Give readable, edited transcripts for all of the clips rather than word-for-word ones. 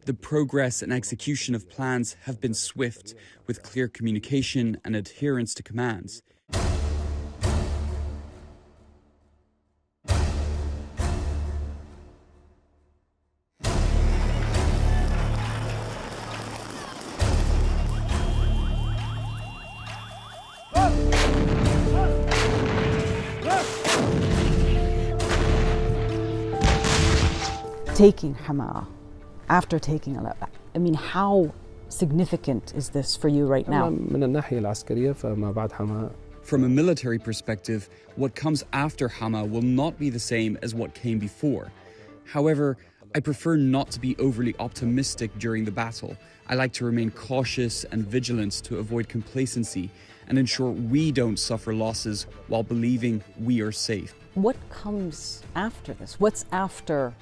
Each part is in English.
The progress and execution of plans have been swift, with clear communication and adherence to commands. Taking Hama, after taking al-assad, I mean, how significant is this for you right now? From a military perspective, what comes after Hama will not be the same as what came before. However, I prefer not to be overly optimistic during the battle. I like to remain cautious and vigilant to avoid complacency and ensure we don't suffer losses while believing we are safe. What comes after this? What's after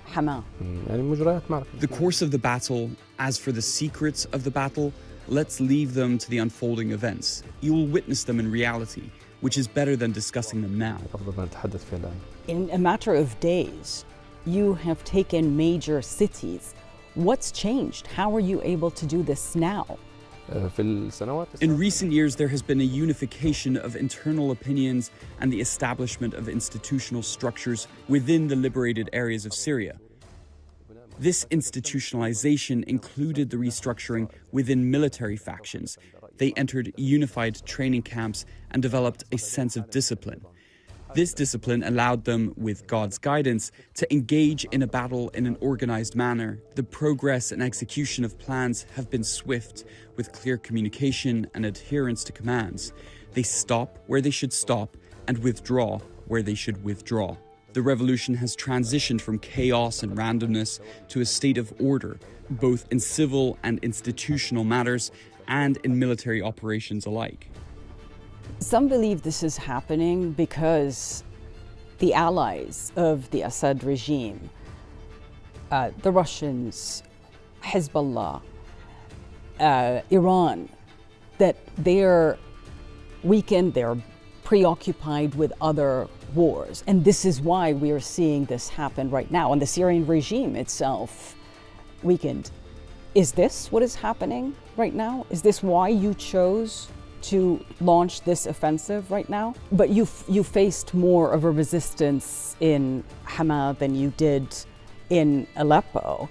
Hama? The course of the battle, as for the secrets of the battle, let's leave them to the unfolding events. You will witness them in reality, which is better than discussing them now. In a matter of days, you have taken major cities. What's changed? How are you able to do this now? In recent years, there has been a unification of internal opinions and the establishment of institutional structures within the liberated areas of Syria. This institutionalization included the restructuring within military factions. They entered unified training camps and developed a sense of discipline. This discipline allowed them, with God's guidance, to engage in a battle in an organized manner. The progress and execution of plans have been swift, with clear communication and adherence to commands. They stop where they should stop and withdraw where they should withdraw. The revolution has transitioned from chaos and randomness to a state of order, both in civil and institutional matters and in military operations alike. Some believe this is happening because the allies of the Assad regime, the Russians, Hezbollah, Iran, that they're weakened, they're preoccupied with other wars. And this is why we are seeing this happen right now. And the Syrian regime itself weakened. Is this what is happening right now? Is this why you chose to launch this offensive right now? But you faced more of a resistance in Hama than you did in Aleppo.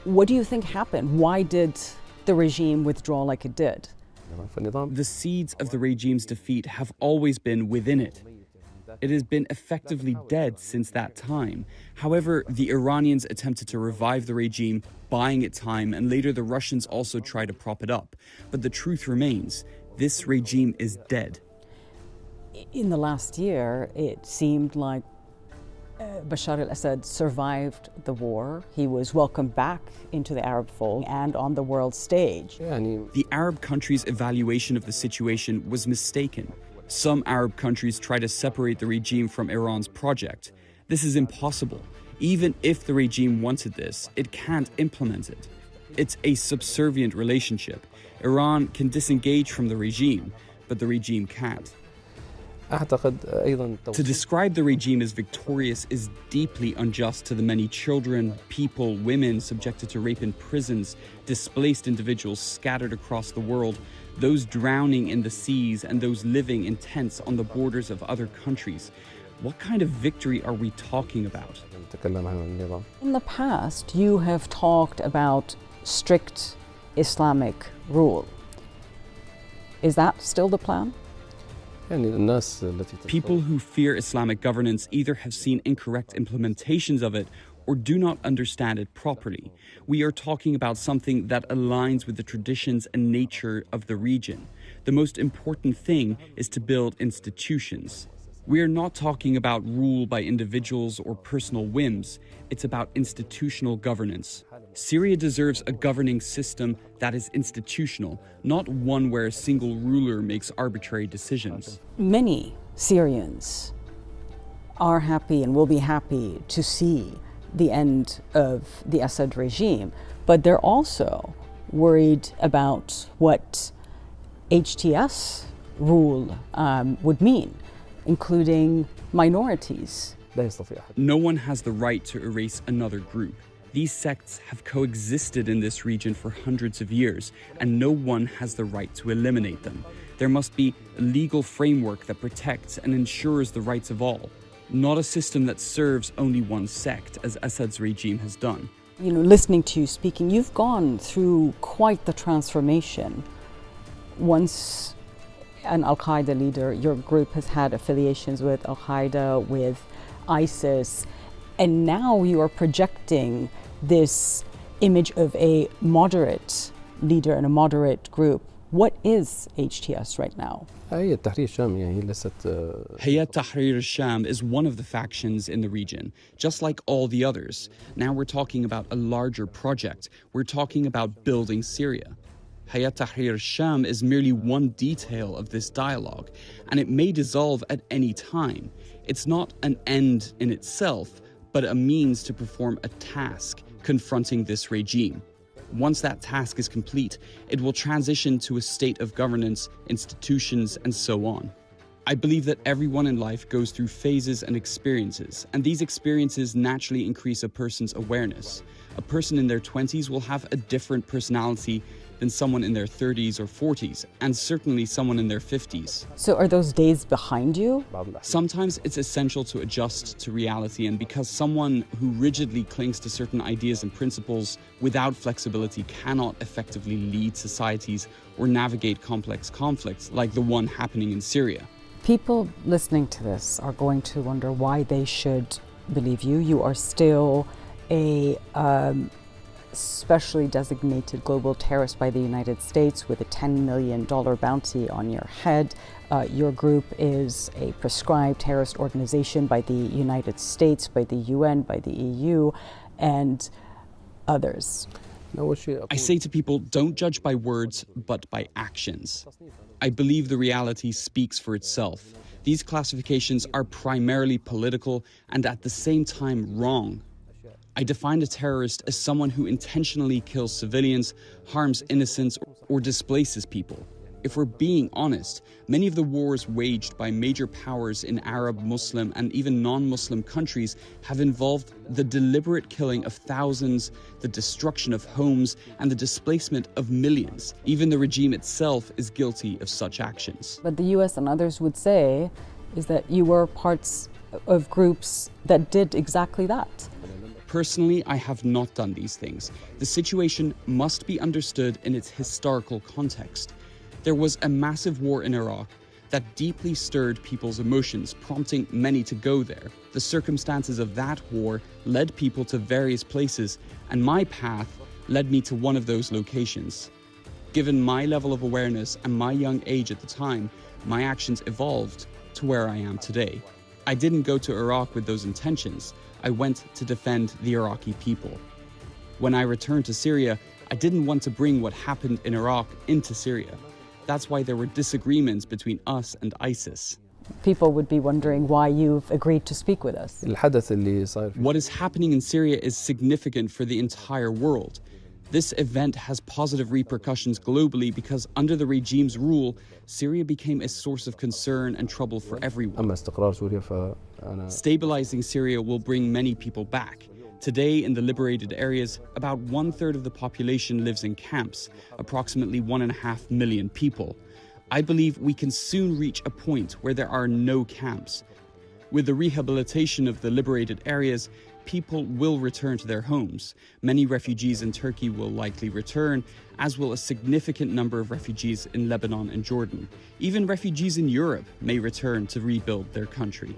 What do you think happened? Why did the regime withdraw like it did? The seeds of the regime's defeat have always been within it. It has been effectively dead since that time. However, the Iranians attempted to revive the regime, buying it time, and later the Russians also tried to prop it up. But the truth remains, this regime is dead. In the last year, it seemed like Bashar al-Assad survived the war. He was welcomed back into the Arab fold and on the world stage. The Arab countries' evaluation of the situation was mistaken. Some Arab countries try to separate the regime from Iran's project. This is impossible. Even if the regime wanted this, it can't implement it. It's a subservient relationship. Iran can disengage from the regime, but the regime can't. To describe the regime as victorious is deeply unjust to the many children, people, women subjected to rape in prisons, displaced individuals scattered across the world, those drowning in the seas, and those living in tents on the borders of other countries. What kind of victory are we talking about? In the past, you have talked about strict Islamic rule. Is that still the plan? People who fear Islamic governance either have seen incorrect implementations of it or do not understand it properly. We are talking about something that aligns with the traditions and nature of the region. The most important thing is to build institutions. We are not talking about rule by individuals or personal whims. It's about institutional governance. Syria deserves a governing system that is institutional, not one where a single ruler makes arbitrary decisions. Many Syrians are happy and will be happy to see the end of the Assad regime, but they're also worried about what HTS rule would mean, including minorities. No one has the right to erase another group. These sects have coexisted in this region for hundreds of years, and no one has the right to eliminate them. There must be a legal framework that protects and ensures the rights of all, not a system that serves only one sect, as Assad's regime has done. You know, listening to you speaking, you've gone through quite the transformation. Once an al-Qaeda leader, your group has had affiliations with al-Qaeda, with ISIS, and now you are projecting this image of a moderate leader and a moderate group. What is HTS right now? Hayat Tahrir al-Sham is one of the factions in the region, just like all the others. Now we're talking about a larger project. We're talking about building Syria. Hayat Tahrir al-Sham is merely one detail of this dialogue, and it may dissolve at any time. It's not an end in itself, but a means to perform a task confronting this regime. Once that task is complete, it will transition to a state of governance, institutions, and so on. I believe that everyone in life goes through phases and experiences, and these experiences naturally increase a person's awareness. A person in their 20s will have a different personality than someone in their 30s or 40s, and certainly someone in their 50s. So are those days behind you? Sometimes it's essential to adjust to reality, and because someone who rigidly clings to certain ideas and principles without flexibility cannot effectively lead societies or navigate complex conflicts like the one happening in Syria. People listening to this are going to wonder why they should believe you. You are still a specially designated global terrorist by the United States with a $10 million bounty on your head. Your group is a prescribed terrorist organization by the United States, by the UN, by the EU, and others. I say to people, don't judge by words, but by actions. I believe the reality speaks for itself. These classifications are primarily political and at the same time wrong. I define a terrorist as someone who intentionally kills civilians, harms innocents, or displaces people. If we're being honest, many of the wars waged by major powers in Arab, Muslim, and even non-Muslim countries have involved the deliberate killing of thousands, the destruction of homes, and the displacement of millions. Even the regime itself is guilty of such actions. But the US and others would say is that you were parts of groups that did exactly that. Personally, I have not done these things. The situation must be understood in its historical context. There was a massive war in Iraq that deeply stirred people's emotions, prompting many to go there. The circumstances of that war led people to various places, and my path led me to one of those locations. Given my level of awareness and my young age at the time, my actions evolved to where I am today. I didn't go to Iraq with those intentions. I went to defend the Iraqi people. When I returned to Syria, I didn't want to bring what happened in Iraq into Syria. That's why there were disagreements between us and ISIS. People would be wondering why you've agreed to speak with us. What is happening in Syria is significant for the entire world. This event has positive repercussions globally because under the regime's rule, Syria became a source of concern and trouble for everyone. Stabilizing Syria will bring many people back. Today, in the liberated areas, about 1/3 of the population lives in camps, approximately 1.5 million people. I believe we can soon reach a point where there are no camps. With the rehabilitation of the liberated areas, people will return to their homes. Many refugees in Turkey will likely return, as will a significant number of refugees in Lebanon and Jordan. Even refugees in Europe may return to rebuild their country.